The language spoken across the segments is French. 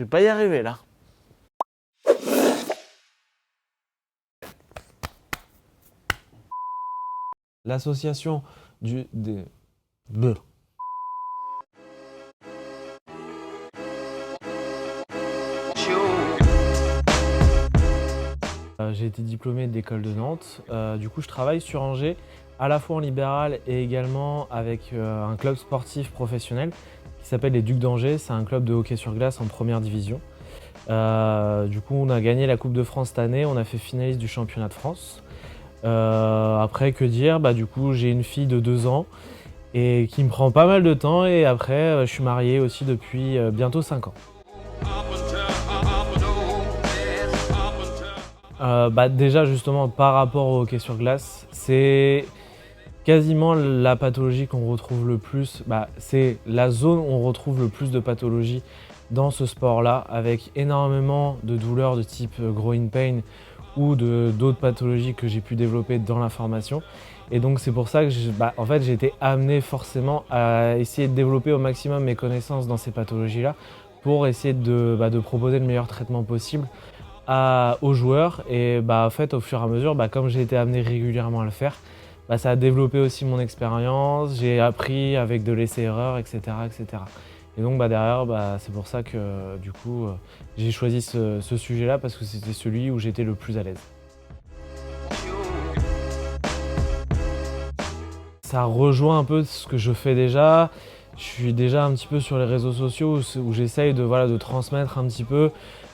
Je vais pas y arriver là. L'association des... Bleu. J'ai été diplômé de l'école de Nantes. Du coup, je travaille sur Angers, à la fois en libéral et également avec un club sportif professionnel qui s'appelle les Ducs d'Angers. C'est un club de hockey sur glace en première division. Du coup, on a gagné la Coupe de France cette année. On a fait finaliste du championnat de France. Après, que dire? Du coup, j'ai une fille de 2 ans et qui me prend pas mal de temps. Et après, je suis marié aussi depuis bientôt 5 ans. Déjà justement par rapport au hockey sur glace, c'est quasiment la pathologie qu'on retrouve le plus, c'est la zone où on retrouve le plus de pathologies dans ce sport-là, avec énormément de douleurs de type growing pain ou d'autres pathologies que j'ai pu développer dans la formation. Et donc c'est pour ça que j'ai été amené forcément à essayer de développer au maximum mes connaissances dans ces pathologies-là pour essayer de proposer le meilleur traitement possible aux joueurs. Et en fait, au fur et à mesure, comme j'ai été amené régulièrement à le faire, ça a développé aussi mon expérience, j'ai appris avec de l'essai-erreur, etc., etc. Et donc derrière, c'est pour ça que du coup, j'ai choisi ce sujet-là parce que c'était celui où j'étais le plus à l'aise. Ça rejoint un peu ce que je fais déjà. Je suis déjà un petit peu sur les réseaux sociaux où j'essaye de transmettre un petit peu,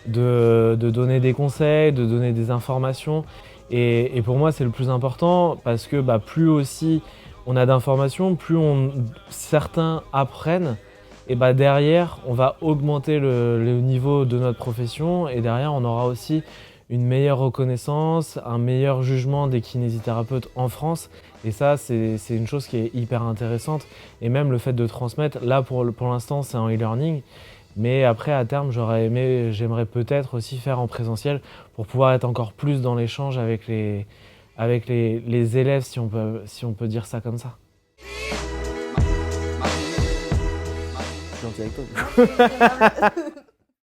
de donner des conseils, de donner des informations. Et pour moi, c'est le plus important parce que plus aussi on a d'informations, plus certains apprennent. Et derrière, on va augmenter le niveau de notre profession et derrière, on aura aussi une meilleure reconnaissance, un meilleur jugement des kinésithérapeutes en France. Et ça, c'est une chose qui est hyper intéressante. Et même le fait de transmettre, là pour l'instant, c'est en e-learning. Mais après, à terme, j'aimerais peut-être aussi faire en présentiel pour pouvoir être encore plus dans l'échange avec les élèves, si on peut dire ça comme ça. Je suis gentil avec toi.